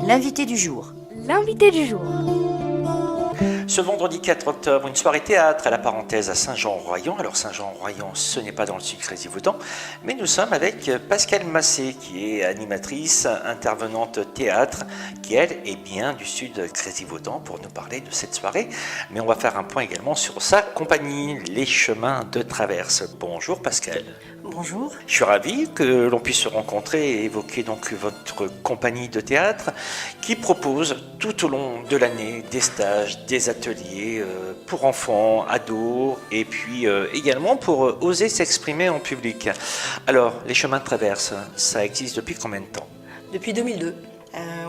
L'invité du jour. L'invité du jour. Ce vendredi 4 octobre, une soirée théâtre à la parenthèse à Saint-Jean-Royan. Alors Saint-Jean-Royan, ce n'est pas dans le sud Grésivaudan, mais nous sommes avec Pascale Massé, qui est animatrice, intervenante théâtre, qui elle est bien du sud Grésivaudan pour nous parler de cette soirée. Mais on va faire un point également sur sa compagnie, Les Chemins de Traverse. Bonjour Pascale. Bonjour. Je suis ravi que l'on puisse se rencontrer et évoquer donc votre compagnie de théâtre qui propose tout au long de l'année des stages, des ateliers pour enfants, ados et puis également pour oser s'exprimer en public. Alors, les chemins de traverse, ça existe depuis combien de temps ? Depuis 2002.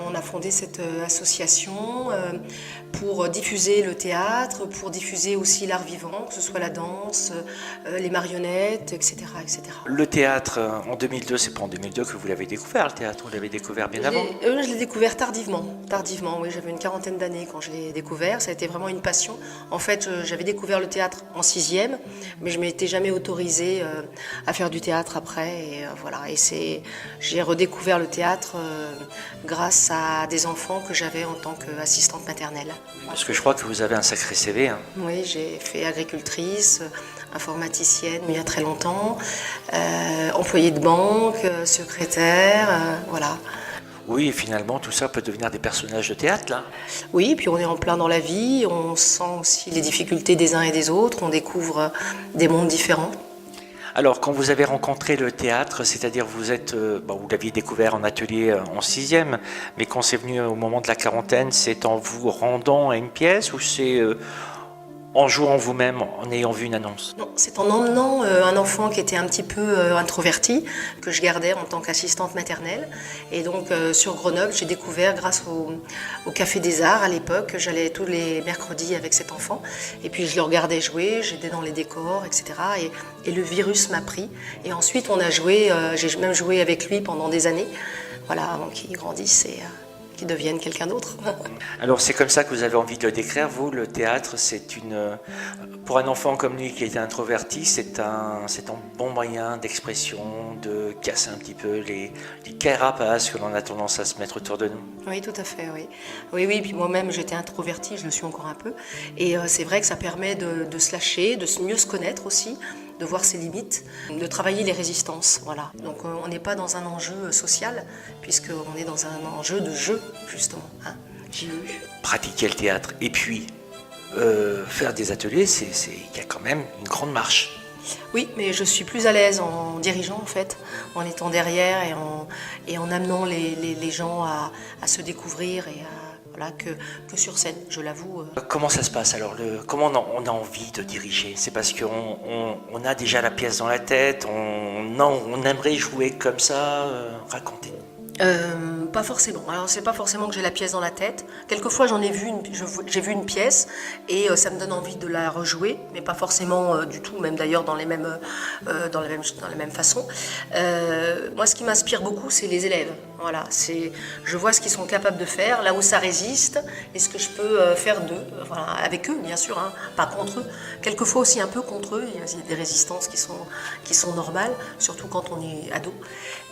On a fondé cette association pour diffuser le théâtre, pour diffuser aussi l'art vivant, que ce soit la danse, les marionnettes, etc., etc. Le théâtre, en 2002, c'est pas en 2002 que vous l'avez découvert, le théâtre, vous l'avez découvert bien avant ? Je l'ai découvert tardivement, oui, j'avais une quarantaine d'années quand je l'ai découvert, ça a été vraiment une passion. En fait, j'avais découvert le théâtre en 6e, mais je ne m'étais jamais autorisée à faire du théâtre après, et voilà. Et j'ai redécouvert le théâtre grâce à des enfants que j'avais en tant qu'assistante maternelle. Parce que je crois que vous avez un sacré CV. Hein. Oui, j'ai fait agricultrice, informaticienne il y a très longtemps, employée de banque, secrétaire, voilà. Oui, et finalement, tout ça peut devenir des personnages de théâtre, là. Oui, puis on est en plein dans la vie, on sent aussi les difficultés des uns et des autres, on découvre des mondes différents. Alors, quand vous avez rencontré le théâtre, c'est-à-dire vous l'aviez découvert en atelier en 6e, mais quand c'est venu au moment de la quarantaine, c'est en vous rendant à une pièce ou c'est en jouant vous-même, en ayant vu une annonce ? Non, c'est en emmenant un enfant qui était un petit peu introverti, que je gardais en tant qu'assistante maternelle. Et donc sur Grenoble, j'ai découvert grâce au Café des Arts à l'époque, j'allais tous les mercredis avec cet enfant. Et puis je le regardais jouer, j'étais dans les décors, etc. Et le virus m'a pris. Et ensuite on a joué, j'ai même joué avec lui pendant des années, voilà, avant qu'il grandisse et qui deviennent quelqu'un d'autre. Alors c'est comme ça que vous avez envie de le décrire, vous, le théâtre, pour un enfant comme lui qui était introverti, c'est un bon moyen d'expression, de casser un petit peu les carapaces que l'on a tendance à se mettre autour de nous. Oui, tout à fait, oui. Oui, puis moi-même j'étais introvertie, je le suis encore un peu, et c'est vrai que ça permet de se lâcher, de mieux se connaître aussi, de voir ses limites, de travailler les résistances, voilà. Donc on n'est pas dans un enjeu social, puisqu'on est dans un enjeu de jeu, justement, hein. Pratiquer le théâtre et puis faire des ateliers, il y a quand même une grande marche. Oui, mais je suis plus à l'aise en dirigeant, en fait, en étant derrière et en amenant les gens à se découvrir et voilà, que sur scène, je l'avoue. Comment ça se passe alors comment on a envie de diriger ? C'est parce qu'on a déjà la pièce dans la tête, on aimerait jouer comme ça, racontez-nous. Pas forcément. Alors c'est pas forcément que j'ai la pièce dans la tête. Quelquefois j'ai vu une pièce et ça me donne envie de la rejouer, mais pas forcément du tout, même d'ailleurs dans la même façon. Moi, ce qui m'inspire beaucoup, c'est les élèves. Voilà, je vois ce qu'ils sont capables de faire, là où ça résiste, et ce que je peux faire d'eux, voilà, avec eux bien sûr, hein, pas contre eux. Quelquefois aussi un peu contre eux. Il y a des résistances qui sont normales, surtout quand on est ado.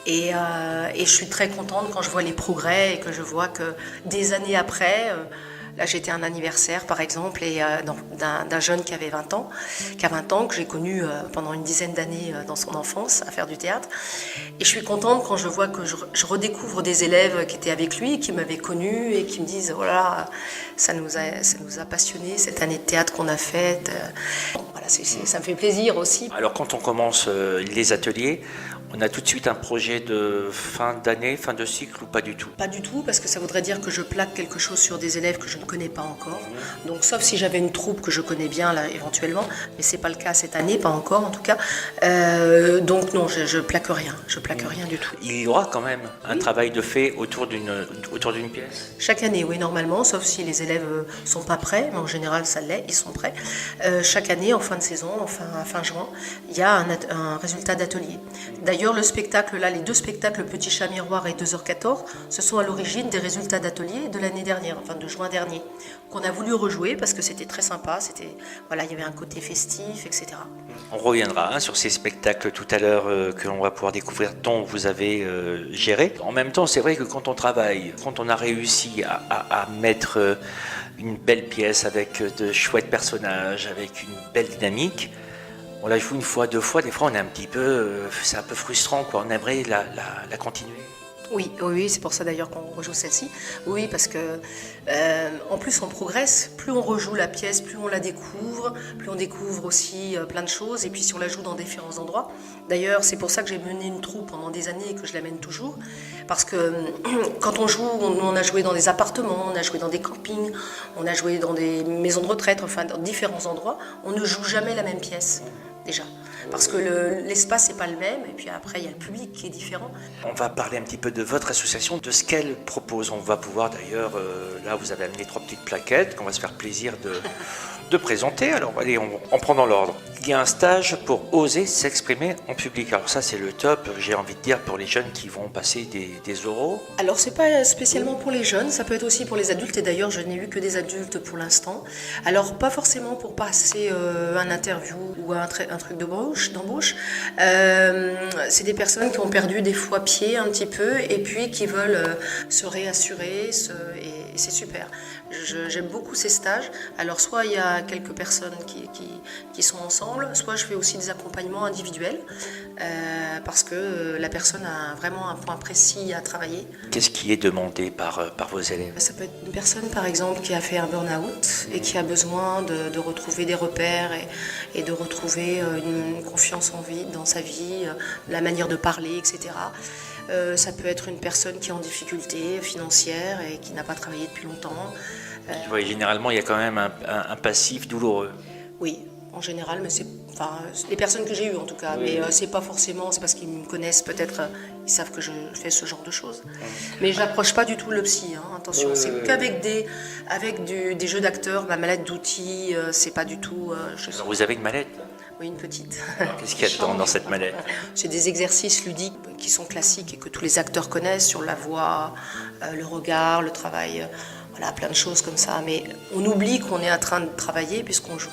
Et je suis très contente quand je vois les progrès et que je vois que des années après, là j'étais à un anniversaire par exemple d'un jeune qui avait 20 ans, que j'ai connu pendant une dizaine d'années dans son enfance à faire du théâtre. Et je suis contente quand je vois que je redécouvre des élèves qui étaient avec lui, qui m'avaient connu et qui me disent oh là, ça nous a passionnés cette année de théâtre qu'on a faite. Voilà, ça me fait plaisir aussi. Alors quand on commence les ateliers, on a tout de suite un projet de fin d'année, fin de cycle ou pas du tout ? Pas du tout, parce que ça voudrait dire que je plaque quelque chose sur des élèves que je ne connais pas encore. Donc, sauf si j'avais une troupe que je connais bien, là, éventuellement, mais c'est pas le cas cette année, pas encore en tout cas. Donc non, je plaque rien, rien du tout. Il y aura quand même un travail de fait autour d'une pièce ? Chaque année, oui, normalement, sauf si les élèves sont pas prêts, mais en général ça l'est, ils sont prêts. Chaque année, en fin de saison, fin juin, il y a un résultat d'atelier. D'ailleurs, D'ailleurs, le spectacle, là, les 2 spectacles, Petit Chat Miroir et 2h14, ce sont à l'origine des résultats d'atelier de l'année dernière, enfin de juin dernier, qu'on a voulu rejouer parce que c'était très sympa, voilà, il y avait un côté festif, etc. On reviendra sur ces spectacles tout à l'heure que l'on va pouvoir découvrir, dont vous avez géré. En même temps, c'est vrai que quand on travaille, quand on a réussi à mettre une belle pièce avec de chouettes personnages, avec une belle dynamique, on la joue une fois, 2 fois, des fois on est un petit peu, c'est un peu frustrant, quoi. On aimerait la continuer. Oui, c'est pour ça d'ailleurs qu'on rejoue celle-ci. Oui, parce que en plus on progresse, plus on rejoue la pièce, plus on la découvre, plus on découvre aussi plein de choses, et puis si on la joue dans différents endroits. D'ailleurs, c'est pour ça que j'ai mené une troupe pendant des années et que je la mène toujours, parce que quand on joue, on a joué dans des appartements, on a joué dans des campings, on a joué dans des maisons de retraite, enfin dans différents endroits, on ne joue jamais la même pièce, déjà. Parce que l'espace n'est pas le même, et puis après il y a le public qui est différent. On va parler un petit peu de votre association, de ce qu'elle propose. On va pouvoir d'ailleurs, là vous avez amené 3 petites plaquettes qu'on va se faire plaisir de présenter. Alors allez, on prend dans l'ordre. Il y a un stage pour oser s'exprimer en public. Alors ça c'est le top, j'ai envie de dire, pour les jeunes qui vont passer des oraux. Alors c'est pas spécialement pour les jeunes, ça peut être aussi pour les adultes, et d'ailleurs je n'ai eu que des adultes pour l'instant. Alors pas forcément pour passer un interview ou un truc d'embauche. C'est des personnes qui ont perdu des fois pied un petit peu et puis qui veulent se réassurer, et c'est super. J'aime beaucoup ces stages. Alors soit il y a quelques personnes qui sont ensemble, soit je fais aussi des accompagnements individuels parce que la personne a vraiment un point précis à travailler. Qu'est-ce qui est demandé par vos élèves? Ça peut être une personne par exemple qui a fait un burn-out et qui a besoin de retrouver des repères et de retrouver une confiance dans sa vie, la manière de parler, etc. Ça peut être une personne qui est en difficulté financière et qui n'a pas travaillé depuis longtemps. Oui, généralement, il y a quand même un passif douloureux. Oui, en général, mais les personnes que j'ai eues en tout cas, oui. Mais c'est pas forcément, c'est parce qu'ils me connaissent peut-être, ils savent que je fais ce genre de choses. Mais je n'approche pas du tout le psy, hein, attention, c'est qu'avec des jeux d'acteurs, ma mallette d'outils, c'est pas du tout... Alors vous avez une mallette? Oui, une petite. Qu'est-ce qu'il y a dans cette mallette? C'est des exercices ludiques qui sont classiques et que tous les acteurs connaissent, sur la voix, le regard, le travail, voilà, plein de choses comme ça. Mais on oublie qu'on est en train de travailler puisqu'on joue.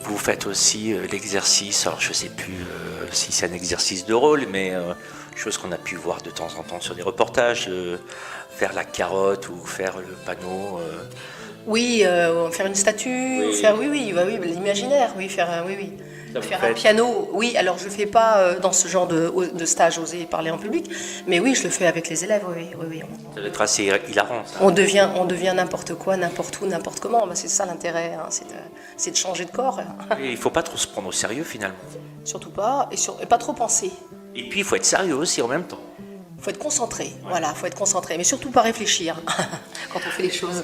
Vous faites aussi l'exercice, alors je ne sais plus si c'est un exercice de rôle, mais chose qu'on a pu voir de temps en temps sur des reportages, faire la carotte ou faire le panneau. Oui, faire une statue, oui. Faire l'imaginaire, faire un piano. Oui, alors je ne fais pas dans ce genre de stage oser parler en public, mais oui, je le fais avec les élèves, oui. Ça doit être assez hilarant, ça. On devient n'importe quoi, n'importe où, n'importe comment, c'est ça l'intérêt, hein, c'est de changer de corps. Et il ne faut pas trop se prendre au sérieux finalement. Surtout pas, et pas trop penser. Et puis il faut être sérieux aussi en même temps. Il faut être concentré, voilà, faut être concentré, mais surtout pas réfléchir quand on fait les choses.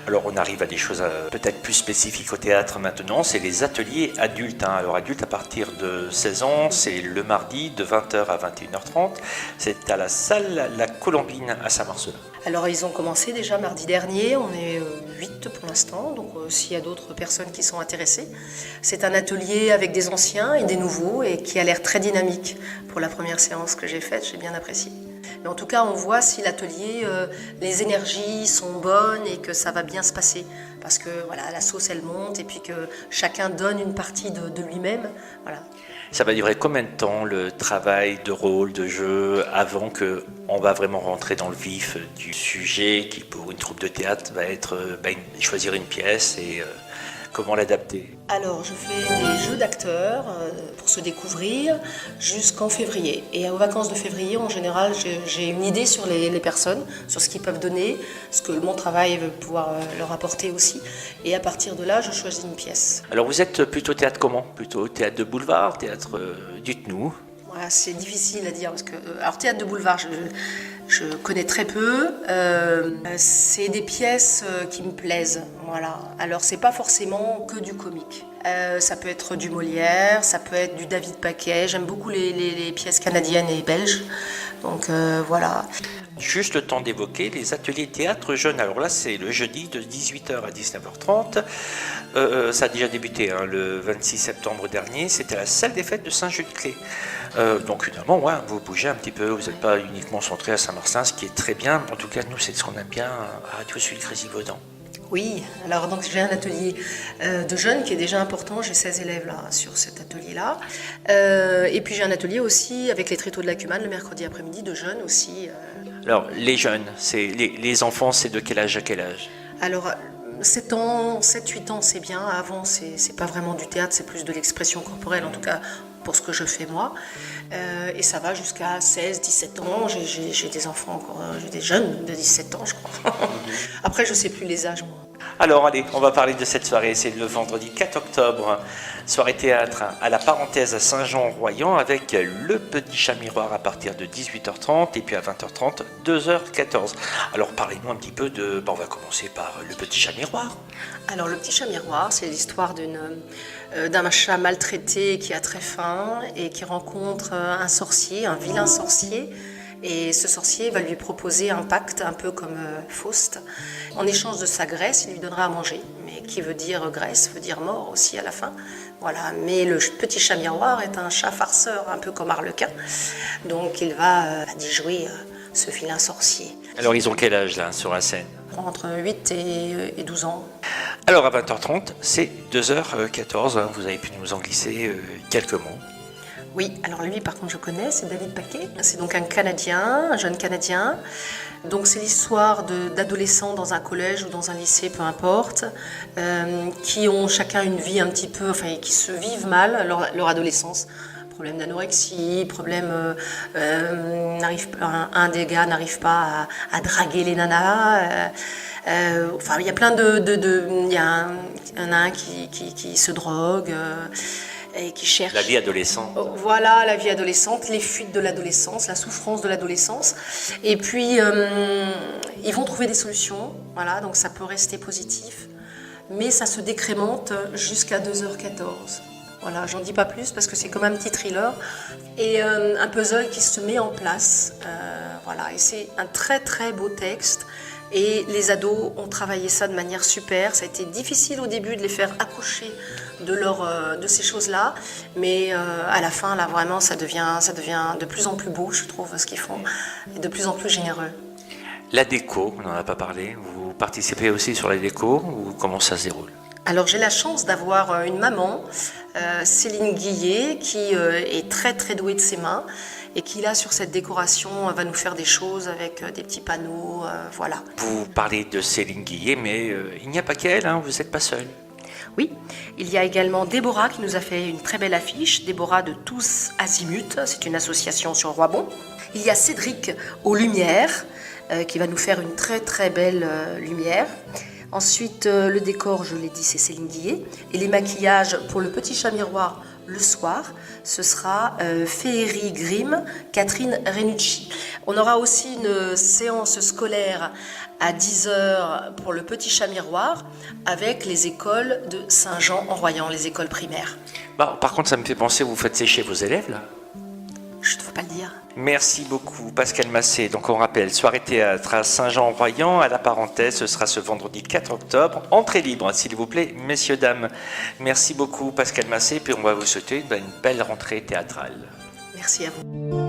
Alors on arrive à des choses peut-être plus spécifiques au théâtre maintenant, c'est les ateliers adultes. Alors adultes à partir de 16 ans, c'est le mardi de 20h à 21h30, c'est à la salle La Colombine à Saint-Marcelin. Alors ils ont commencé déjà mardi dernier, on est 8 pour l'instant, donc s'il y a d'autres personnes qui sont intéressées. C'est un atelier avec des anciens et des nouveaux et qui a l'air très dynamique. Pour la première séance que j'ai faite, j'ai bien apprécié. Mais en tout cas, on voit si l'atelier, les énergies sont bonnes et que ça va bien se passer. Parce que voilà, la sauce, elle monte et puis que chacun donne une partie de lui-même. Voilà. Ça va durer combien de temps le travail de rôle, de jeu, avant qu'on va vraiment rentrer dans le vif du sujet qui, pour une troupe de théâtre, va être choisir une pièce et comment l'adapter? Alors, je fais des jeux d'acteurs pour se découvrir jusqu'en février. Et aux vacances de février, en général, j'ai une idée sur les personnes, sur ce qu'ils peuvent donner, ce que mon travail veut pouvoir leur apporter aussi. Et à partir de là, je choisis une pièce. Alors, vous êtes plutôt théâtre comment? Plutôt théâtre de boulevard, théâtre dites-nous. Voilà, c'est difficile à dire parce que alors théâtre de boulevard, je connais très peu. C'est des pièces qui me plaisent, voilà. Alors c'est pas forcément que du comique. Ça peut être du Molière, ça peut être du David Paquet. J'aime beaucoup les pièces canadiennes et belges. Donc voilà. Juste le temps d'évoquer les ateliers théâtre jeunes. Alors là, c'est le jeudi de 18h à 19h30. Ça a déjà débuté le 26 septembre dernier. C'était à la salle des fêtes de Saint-Jules-de-Clé. Donc évidemment, ouais, vous bougez un petit peu, vous n'êtes pas uniquement centré à Saint-Martin, ce qui est très bien. En tout cas, nous, c'est ce qu'on aime bien à Radio Sud Grésivaudan. Oui, alors donc j'ai un atelier de jeunes qui est déjà important, j'ai 16 élèves là sur cet atelier-là. Et puis j'ai un atelier aussi avec les tréteaux de la Cumane le mercredi après-midi de jeunes aussi. Alors, les jeunes, les enfants, c'est de quel âge à quel âge? Alors 7 ans, 7-8 ans c'est bien, avant c'est pas vraiment du théâtre, c'est plus de l'expression corporelle en tout cas pour ce que je fais moi. Et ça va jusqu'à 16-17 ans, j'ai des enfants encore, j'ai des jeunes de 17 ans je crois. Après je sais plus les âges moi. Alors allez, on va parler de cette soirée, c'est le vendredi 4 octobre, soirée théâtre à la parenthèse à Saint-Jean-Royan avec le Petit Chat Miroir à partir de 18h30 et puis à 20h30, 2h14. Alors parlez-nous un petit peu de... on va commencer par le Petit Chat Miroir. Alors le Petit Chat Miroir, c'est l'histoire d'un chat maltraité qui a très faim et qui rencontre un sorcier, un vilain sorcier. Et ce sorcier va lui proposer un pacte, un peu comme Faust. En échange de sa graisse, il lui donnera à manger. Mais qui veut dire graisse, veut dire mort aussi à la fin. Voilà. Mais le Petit Chat Miroir est un chat farceur, un peu comme Arlequin. Donc il va déjouer ce vilain sorcier. Alors ils ont quel âge là sur la scène? Entre 8 et 12 ans. Alors à 20h30, c'est 2h14, hein, vous avez pu nous en glisser quelques mots. Oui, alors lui par contre je connais, c'est David Paquet. C'est donc un Canadien, un jeune Canadien. Donc c'est l'histoire d'adolescents dans un collège ou dans un lycée, peu importe, qui ont chacun une vie un petit peu, enfin qui se vivent mal leur adolescence. Problème d'anorexie, un des gars n'arrive pas à draguer les nanas. Enfin il y a plein il y en a un qui se drogue. Et qui cherche... La vie adolescente. Voilà, la vie adolescente, les fuites de l'adolescence, la souffrance de l'adolescence. Et puis, ils vont trouver des solutions, voilà, donc ça peut rester positif, mais ça se décrémente jusqu'à 2h14. Voilà, j'en dis pas plus parce que c'est comme un petit thriller et un puzzle qui se met en place. Voilà, et c'est un très très beau texte. Et les ados ont travaillé ça de manière super. Ça a été difficile au début de les faire accoucher de ces choses-là, mais à la fin, là, vraiment, ça devient de plus en plus beau, je trouve, ce qu'ils font, et de plus en plus généreux. La déco, on n'en a pas parlé. Vous participez aussi sur la déco ou comment ça se déroule? Alors j'ai la chance d'avoir une maman, Céline Guillet, qui est très très douée de ses mains et qui là sur cette décoration va nous faire des choses avec des petits panneaux, voilà. Vous parlez de Céline Guillet, mais il n'y a pas qu'elle, hein, vous n'êtes pas seul. Oui, il y a également Déborah qui nous a fait une très belle affiche, Déborah de Tous Azimuts, c'est une association sur Roibon. Il y a Cédric aux Lumières qui va nous faire une très très belle lumière. Ensuite, le décor, je l'ai dit, c'est Céline Guillet. Et les maquillages pour le Petit Chat Miroir le soir, ce sera Féerie Grimm, Catherine Renucci. On aura aussi une séance scolaire à 10h pour le Petit Chat Miroir avec les écoles de Saint-Jean-en-Royan, les écoles primaires. Bah, par contre, ça me fait penser, vous faites sécher vos élèves là? Je ne veux pas le dire. Merci beaucoup Pascal Massé. Donc on rappelle, soirée théâtre à Saint-Jean-en-Royan, à la parenthèse, ce sera ce vendredi 4 octobre. Entrée libre, s'il vous plaît, messieurs, dames. Merci beaucoup Pascal Massé, puis on va vous souhaiter une belle rentrée théâtrale. Merci à vous.